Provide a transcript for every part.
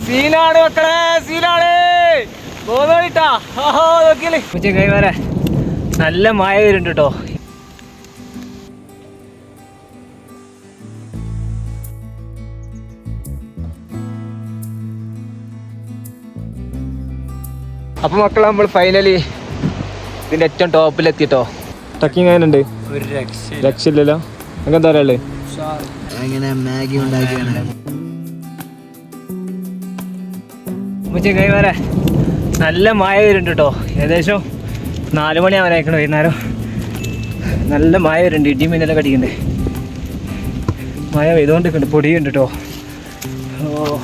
സീനാണ് മക്കളെ, സീനാണ്. പോയിട്ടാ നോക്കിയല്ലേ കൈമാരെ നല്ല മഴ വരുന്നുണ്ട് കേട്ടോ. അപ്പൊ മക്കളെ നമ്മൾ ഫൈനലി ഇതിന്റെ ഏറ്റവും ടോപ്പിലെത്തിട്ടോ. ട്രക്കിങ് എങ്ങനെയുണ്ട്? ഒരു രക്ഷയില്ലല്ലോ. നിങ്ങൾക്ക് എന്താ പറയാ? അങ്ങനെ മാഗി ഉണ്ടാക്കിയാണ് കൈമാരെ നല്ല മഴ വരുന്നുണ്ട് കേട്ടോ. ഏകദേശം 4 മണിയാവാനായിക്കണം വൈകുന്നേരം. നല്ല മഴ വരുന്നുണ്ട്, ഇടിയും മിന്നലൊക്കെ അടിക്കണ്ടേ. മഴ പെയ്തുകൊണ്ടിരിക്കുന്നുണ്ട്, പൊടിയുണ്ട് കേട്ടോ. ഓ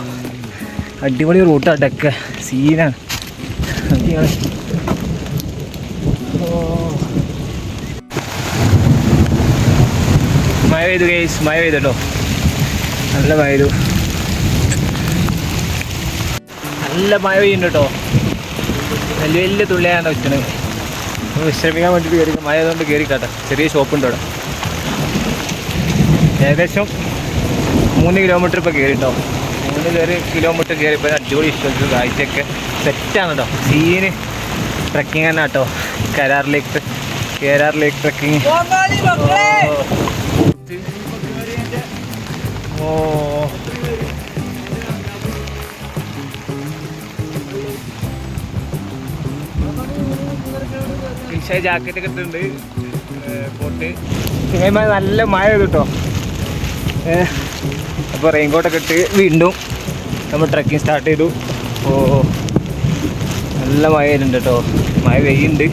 അടിപൊളി റൂട്ടാണ്, ഡെക്ക സീനാണ്. മഴ പെയ്തു ഗൈസ്, മഴ പെയ്തോ, നല്ല മഴ പെയ്തു, നല്ല മഴ പെയ്യുന്നുണ്ട് കേട്ടോ. വലിയ വലിയ തുള്ളിയാണ് വെച്ചത്. വിശ്രമിക്കാൻ വേണ്ടിയിട്ട് കയറി, മഴ ആയതുകൊണ്ട് കയറിക്കാട്ടെ. ചെറിയ ഷോപ്പുണ്ട് അവിടെ. ഏകദേശം 3 കിലോമീറ്റർ ഇപ്പോൾ കയറിട്ടോ. 3 കിലോമീറ്റർ കയറിയപ്പോൾ അടിപൊളി ഇഷ്ടപ്പെട്ടു. കാഴ്ചയൊക്കെ സെറ്റാണ് കേട്ടോ. സീന് ട്രക്കിങ് തന്നെ കേട്ടോ. കേരാർ ലേക്ക് ട്രക്കിങ്. ഓ ജാക്കറ്റ് ഒക്കെ ഇട്ടുണ്ട്, കോട്ട്. നല്ല മഴ കേട്ടോ. അപ്പോൾ റെയിൻകോട്ടൊക്കെ ഇട്ട് വീണ്ടും നമ്മൾ ട്രക്കിങ് സ്റ്റാർട്ട് ചെയ്തു. ഓ നല്ല മഴ വരുന്നുണ്ട് കേട്ടോ. മഴ പെയ്യുന്നുണ്ട്,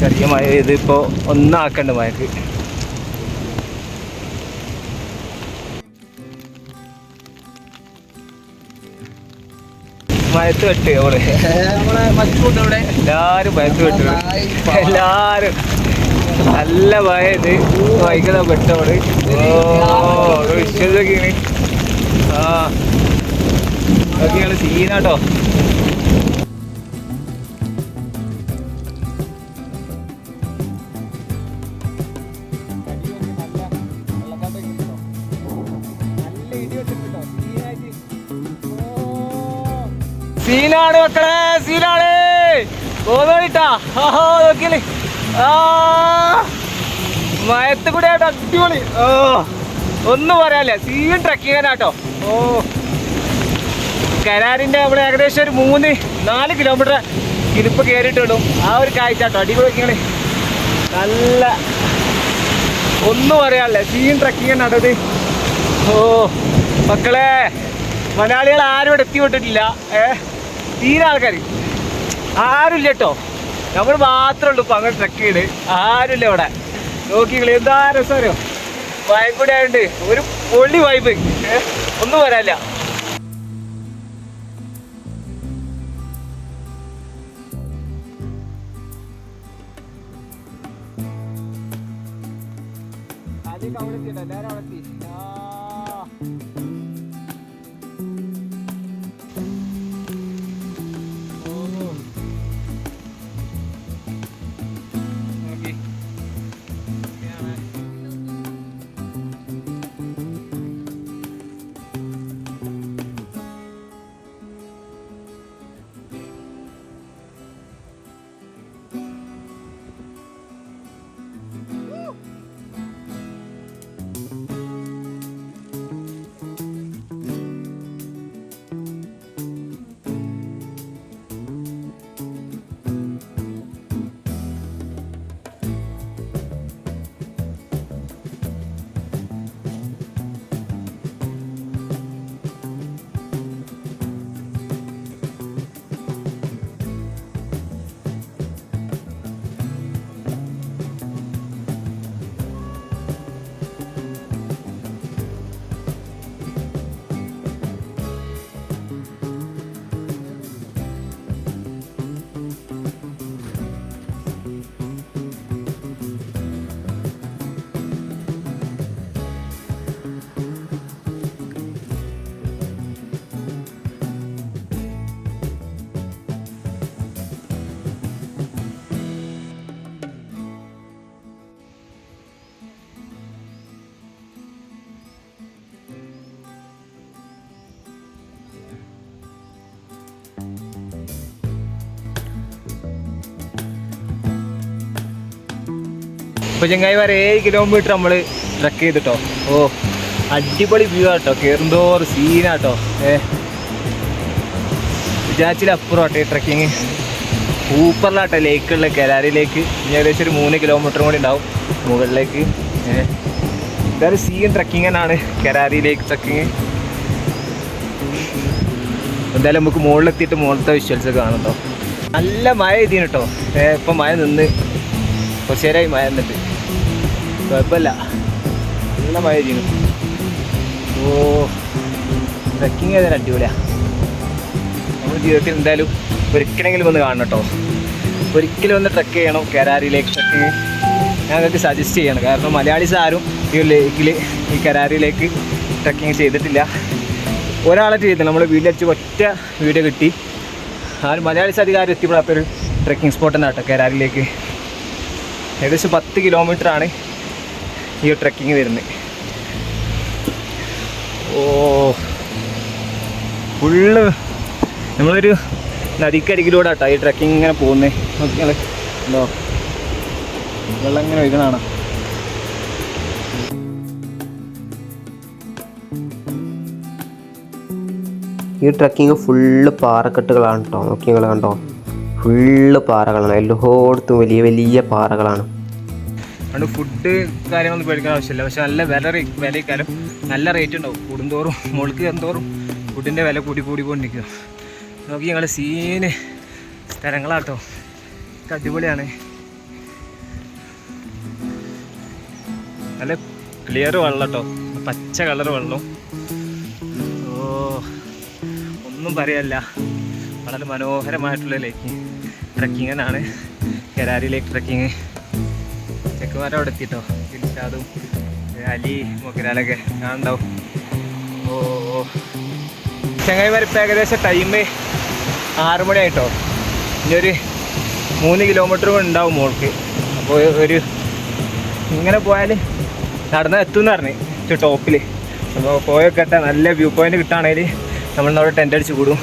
ചെറിയ മഴ പെയ്ത് ഇപ്പോൾ ഒന്നാക്കണ്ട് മഴക്ക്. മയത്ത് വെട്ട് അവള് ഇവിടെ എല്ലാരും മയത്ത് വെട്ട്, എല്ലാരും നല്ല മയത് വൈകുന്ന പെട്ടവള്. ഓ വിശ്വസിക്കാണ്. ആ അതൊക്കെയാണ് സീനാട്ടോ. സീനാണ് മക്കളെ, സീനാണ്. പോയിട്ടാ നോക്കിയല്ലേ. മയത്ത് കൂടെ ആട്ടോ, അടിപൊളി. ഓ ഒന്നും പറയാല്ലേ, സീൻ ട്രക്കിങ്ങാട്ടോ. ഓ കരാറിന്റെ അവിടെ ഏകദേശം ഒരു 3-4 കിലോമീറ്റർ ഇരിപ്പ് കയറിയിട്ടുള്ളൂ. ആ ഒരു കാഴ്ചാട്ടോ, അടിപൊളി. നല്ല ഒന്നും പറയാല്ലേ, സീൻ ട്രക്കിങ് നടത്. ഓ മക്കളെ, മലയാളികൾ ആരും ഇവിടെ എത്തിവിട്ടിട്ടില്ല. തീരെ ആൾക്കാർ ആരുമില്ല കേട്ടോ. നമ്മൾ മാത്രമേ ഉള്ളൂ ഇപ്പം അങ്ങനെ ട്രക്ക് ചെയ്ത്. ആരുമില്ല ഇവിടെ. നോക്കിക്കളി എന്താ രസമോ. വൈബ് കൂടെ ആയതുകൊണ്ട് ഒരു പൊള്ളി വൈബ്, ഒന്നും വരാല്ല. ആദ്യം അവിടെ എത്തിയിട്ടോ, എല്ലാവരും അവിടെ എത്തി. അപ്പോൾ ചങ്ങായിമാരെ 7 കിലോമീറ്റർ നമ്മൾ ട്രക്ക് ചെയ്തിട്ടോ. ഓ അടിപൊളി വ്യൂ ആട്ടോ, കയറുന്തോറും സീനാട്ടോ. വിചാരിച്ചിലപ്പുറം ആട്ടോ ഈ ട്രക്കിങ്. സൂപ്പറിലാട്ടോ ലേക്കുള്ള കരാരിലേക്ക്. ഇനി ഏകദേശം ഒരു 3 കിലോമീറ്റർ കൂടി ഉണ്ടാവും മുകളിലേക്ക്. ഇതൊരു സീൻ ട്രക്കിങ് തന്നെയാണ് കരാരി ലേക്ക് ട്രക്കിങ്. എന്തായാലും നമുക്ക് മുകളിലെത്തിയിട്ട് മുകളിലത്തെ വിഷ്വൽസ് കാണാം കേട്ടോ. നല്ല മഴ ഇതിന് കേട്ടോ. ഇപ്പം മഴ നിന്ന് കുറച്ച് നേരമായി മഴ നിന്നിട്ട്, കുഴപ്പമില്ല, നല്ല മഴ ഇതിന്. ഓ ട്രക്കിങ് ചെയ്താൽ അടിപൊളിയാണ്. നമ്മൾ ജീവിതത്തിൽ എന്തായാലും ഒരിക്കലെങ്കിലും ഒന്ന് കാണണം കേട്ടോ. ഒരിക്കലും ഒന്ന് ട്രക്ക് ചെയ്യണം കരാരി ലേക്ക് ട്രക്കിങ്. ഞാൻ നിങ്ങൾക്ക് സജസ്റ്റ് ചെയ്യണം. കാരണം മലയാളീസ് ആരും ഈ ലേക്കിൽ ഈ കരാരി ലേക്ക് ട്രക്കിങ് ചെയ്തിട്ടില്ല. ഒരാളെ ചെയ്തില്ല. നമ്മൾ വീട്ടിലടിച്ച് ഒറ്റ വീഡിയോ കിട്ടി. ആരും മലയാളീസ് അധികാരം എത്തിപ്പെടാത്തൊരു ട്രക്കിംഗ് സ്പോട്ട് തന്നെ കേട്ടോ കരാരിലേക്ക്. ഏകദേശം 10 കിലോമീറ്ററാണ് ഈ ട്രക്കിങ് വരുന്നത്. ഓ ഫുള്ള് നമ്മളൊരു നദിക്കരികിലൂടെ കേട്ടോ ഈ ട്രക്കിങ് ഇങ്ങനെ പോകുന്നത്. നോക്കിയാൽ എന്തോ വെള്ളം ഇങ്ങനെ ഒഴുകണാണ്. ഈ ട്രക്കിങ് ഫുള്ള് പാറക്കെട്ടുകളാണ് കേട്ടോ. നോക്കി നിങ്ങൾ കണ്ടോ, ഫുള്ള് പാറകളാണ്. എല്ലായിടത്തും വലിയ വലിയ പാറകളാണ്. അതുകൊണ്ട് ഫുഡ് കാര്യങ്ങളൊന്നും പേടിക്കാൻ ആവശ്യമില്ല. പക്ഷെ നല്ല വിലക്കാരും നല്ല റേറ്റ് ഉണ്ടാവും. കൂടുന്തോറും മുകളിൽ കയറുന്തോറും ഫുഡിൻ്റെ വില കൂടിക്കൊണ്ടിരിക്കും. നോക്കി ഞങ്ങൾ സീന് സ്ഥലങ്ങളാട്ടോ, അടിപൊളിയാണ്. നല്ല ക്ലിയർ വെള്ളം കേട്ടോ, പച്ച കളർ വെള്ളം. ഓ ഒന്നും പറയാനില്ല, വളരെ മനോഹരമായിട്ടുള്ള ലേക്ക് ട്രക്കിങ് തന്നെയാണ് കരാരി ലേക്ക് ട്രക്കിങ്. ചെക്കുമാരെ അവിടെ എത്തിയിട്ടോ, ഇൻഷാദും അലി മൊക്കരാലൊക്കെ കാണുന്നുണ്ടാവും. ഓ ചങ്ങായിമാർ ഇപ്പം ഏകദേശം ടൈം 6 മണിയായിട്ടോ. ഇനിയൊരു 3 കിലോമീറ്റർ ഉണ്ടാവും മോൾക്ക്. അപ്പോൾ ഒരു ഇങ്ങനെ പോയാൽ നടന്നാൽ എത്തുമെന്ന് പറഞ്ഞു ടോപ്പിൽ. അപ്പോൾ പോയൊക്കെ നല്ല വ്യൂ പോയിൻ്റ് കിട്ടുകയാണെങ്കിൽ നമ്മളിന്നവിടെ ടെൻ്റ് അടിച്ച് കൂടും.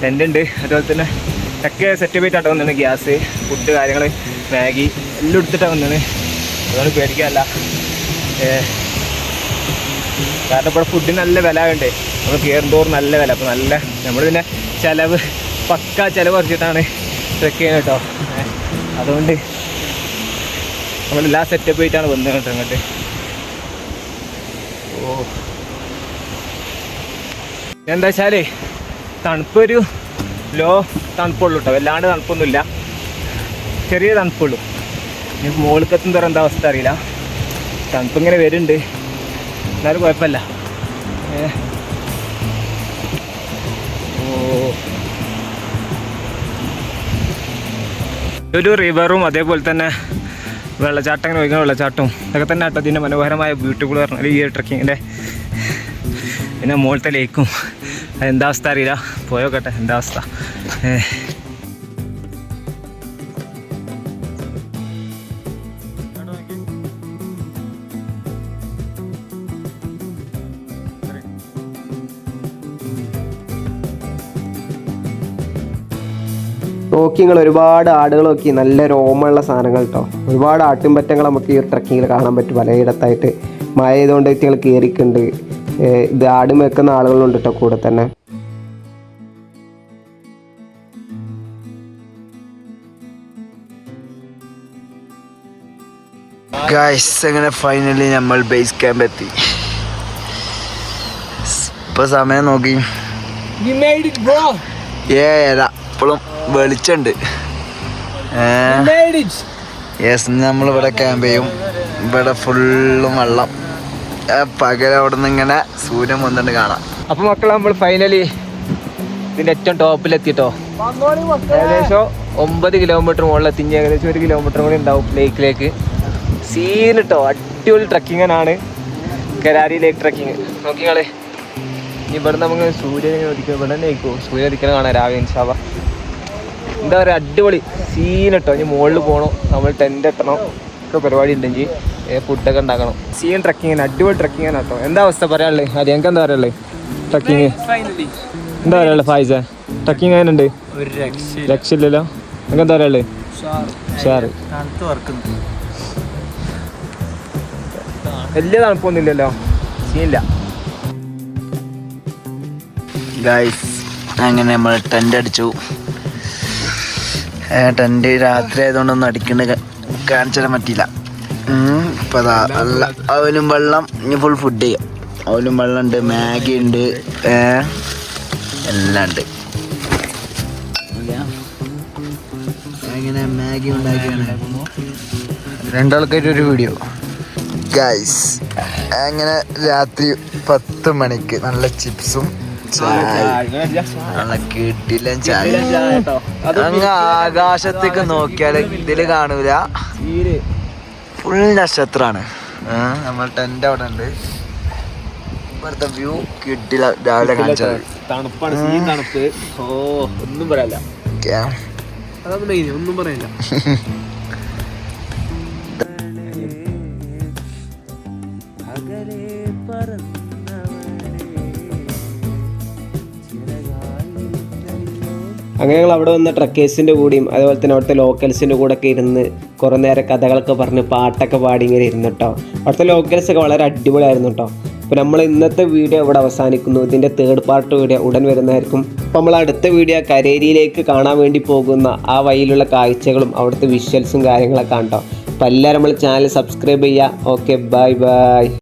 ടെൻ്റ് ഉണ്ട്, അതുപോലെ തന്നെ ഒക്കെ സെറ്റപ്പ് ചെയ്തിട്ടാണ് വന്നത്. ഗ്യാസ്, ഫുഡ് കാര്യങ്ങൾ, മാഗി എല്ലാം എടുത്തിട്ടാണ് വന്നത്. അതുകൊണ്ട് പേടിക്കാനല്ല. കാരണം ഇപ്പോൾ ഫുഡിന് നല്ല വില ഉണ്ട്. നമ്മൾ കയറുന്തോറും നല്ല വില. അപ്പോൾ നല്ല നമ്മൾ പിന്നെ ചിലവ് പക്കാ ചിലവ് കുറച്ചിട്ടാണ് ട്രെക്ക് ചെയ്യുന്നത് കേട്ടോ. അതുകൊണ്ട് നമ്മളെല്ലാം സെറ്റപ്പ് ചെയ്തിട്ടാണ് വന്നത് കേട്ടോ അങ്ങോട്ട്. ഓ എന്താ വെച്ചാൽ തണുപ്പൊരു തണുപ്പുള്ളൂ കേട്ടോ, വല്ലാണ്ട് തണുപ്പൊന്നുമില്ല, ചെറിയ തണുപ്പുള്ളൂ. ഇനി മുകളിൽ എന്താ അവസ്ഥ അറിയില്ല. തണുപ്പിങ്ങനെ വരുന്നുണ്ട്, എന്നാലും കുഴപ്പമില്ല. ഒരു റിവറും അതേപോലെ തന്നെ വെള്ളച്ചാട്ടം, ഇങ്ങനെ ഒഴുകുന്ന വെള്ളച്ചാട്ടവും ഇതൊക്കെ തന്നെ കേട്ടോ ഇതിൻ്റെ മനോഹരമായ ബ്യൂട്ടിഫുൾ പറഞ്ഞാൽ ഈ ട്രക്കിങ്ങിൻ്റെ. പിന്നെ മുകളിലത്തെ ലേക്കും എന്താ അവസ്ഥ അറിയില്ല, പോയോക്കട്ടെ എന്താ അവസ്ഥ. നോക്കി നിങ്ങൾ ഒരുപാട് ആടുകൾ നോക്കി, നല്ല രോമമുള്ള സാധനങ്ങൾ കേട്ടോ. ഒരുപാട് ആട്ടിൻപറ്റങ്ങൾ നമുക്ക് ഈ ട്രക്കിങ്ങിൽ കാണാൻ പറ്റും പലയിടത്തായിട്ട്. മഴ ചെയ്തുകൊണ്ട് നിങ്ങൾ കയറിക്കുന്നുണ്ട്. ഇത് ആട് വെക്കുന്ന ആളുകളുണ്ട് കേട്ടോ കൂടെ തന്നെ. അങ്ങനെ ഫൈനലി നമ്മൾ ബേസ് ക്യാമ്പ് എത്തി. ഇപ്പൊ സമയം നോക്കി ഇപ്പോഴും വെളിച്ചുണ്ട്. യെസ്, നമ്മളിവിടെ ക്യാമ്പ് ചെയ്യും. ഇവിടെ ഫുള്ളും വെള്ളം. പകരം അവിടെ നിന്ന് ഇങ്ങനെ സൂര്യൻ വന്നിട്ട് കാണാം. അപ്പോൾ മക്കളെ നമ്മൾ ഫൈനലി ഇതിൻ്റെ ഏറ്റവും ടോപ്പിലെത്തിട്ടോ. ഏകദേശം 9 കിലോമീറ്റർ മുകളിലെത്തി. ഏകദേശം 1 കിലോമീറ്റർ കൂടി ഉണ്ടാവും ലേക്കിലേക്ക്. സീനിട്ടോ, അടിപൊളി ട്രക്കിങ്ങാണ് കരാരി ലേക്ക് ട്രക്കിങ്. നോക്കിങ്ങളെ ഇനി ഇവിടെ നമുക്ക് സൂര്യൻ ഉദിക്കുക, ഇവിടെ തന്നെ ആയിക്കോ സൂര്യൻ ഉദിക്കണം കാണാം രാവിലെ ഇൻഷാല്ലാ. എന്താ പറയുക, അടിപൊളി സീനിട്ടോ. ഇനി മുകളിൽ പോകണം, നമ്മൾ ടെൻ്റ് എത്തണം, ഒക്കെ പരിപാടി ഉണ്ടെങ്കിൽ ഫുഡൊക്കെ ഉണ്ടാക്കണം. സീൻ ട്രക്കിങ്ങിന് അടിപൊളി ട്രക്കിങ്ങാണ് കേട്ടോ. എന്താ അവസ്ഥ പറയാനുള്ളത്? അത് ഞങ്ങൾക്ക് എന്താ പറയാനുള്ളത് ട്രക്കിങ്? എന്താ പറയാനുള്ളത് ഫായിസ? ട്രക്കിങ് അതിനുണ്ട് ഒരു രക്ഷയില്ലല്ലോ. നിങ്ങൾക്ക് എന്താ പറയാനുള്ളത്? ഷാറ് വലിയ തണുപ്പൊന്നുമില്ലല്ലോ, സീനില്ല. ഗൈസ് അങ്ങനെ നമ്മൾ ടെൻ്റ് അടിച്ചു. ടെൻ്റ് രാത്രി ആയതുകൊണ്ടൊന്നും അടിക്കേണ്ട കാണിച്ചു തരാൻ പറ്റിയില്ല. ഇപ്പം അതാ നല്ല അവനും വെള്ളം, ഇനി ഫുൾ ഫുഡ് ചെയ്യാം. അവനും വെള്ളം ഉണ്ട്, മാഗി ഉണ്ട്, എല്ലാം ഉണ്ട്. അങ്ങനെ മാഗി ഉണ്ടാക്കിയാണ് രണ്ടാൾക്കാരൊരു വീഡിയോ. ഗൈസ് അങ്ങനെ രാത്രി 10 മണിക്ക് നല്ല ചിപ്സും നല്ല കിട്ടില്ല ചായ. അങ്ങ് ആകാശത്തേക്ക് നോക്കിയാൽ ഇതില് കാണൂല, ഫുൾ നക്ഷത്രാണ്. നമ്മൾ ടെന്റ് അവിടെ ഉണ്ട്. ഇവിടുത്തെ വ്യൂ കിട്ടില്ല. രാവിലെ കാണിച്ചത് തണുപ്പാണ്, സീൻ തണുപ്പ്. ഓ ഒന്നും പറയാല്ല, അതൊന്നും മെയിൻ ഒന്നും പറയില്ല. അങ്ങനെ ഞങ്ങൾ അവിടെ വന്ന ട്രക്കേഴ്സിൻ്റെ കൂടെയും അതുപോലെ തന്നെ അവിടുത്തെ ലോക്കൽസിൻ്റെ കൂടെ ഒക്കെ ഇരുന്ന് കുറേ നേരം കഥകളൊക്കെ പറഞ്ഞ് പാട്ടൊക്കെ പാടി ഇങ്ങനെ ഇരുന്നു കേട്ടോ. അവിടുത്തെ ലോക്കൽസൊക്കെ വളരെ അടിപൊളിയായിരുന്നു കേട്ടോ. അപ്പോൾ നമ്മൾ ഇന്നത്തെ വീഡിയോ ഇവിടെ അവസാനിക്കുന്നു. ഇതിൻ്റെ 3rd പാർട്ട് വീഡിയോ ഉടൻ വരുന്നതായിരിക്കും. അപ്പോൾ നമ്മൾ അടുത്ത വീഡിയോ കരേരിയിലേക്ക് കാണാൻ വേണ്ടി പോകുന്ന ആ വഴിയിലുള്ള കാഴ്ചകളും അവിടുത്തെ വിഷ്വൽസും കാര്യങ്ങളൊക്കെ കാണട്ടോ. അപ്പോൾ എല്ലാവരും നമ്മൾ ചാനൽ സബ്സ്ക്രൈബ് ചെയ്യുക. Okay, bye bye.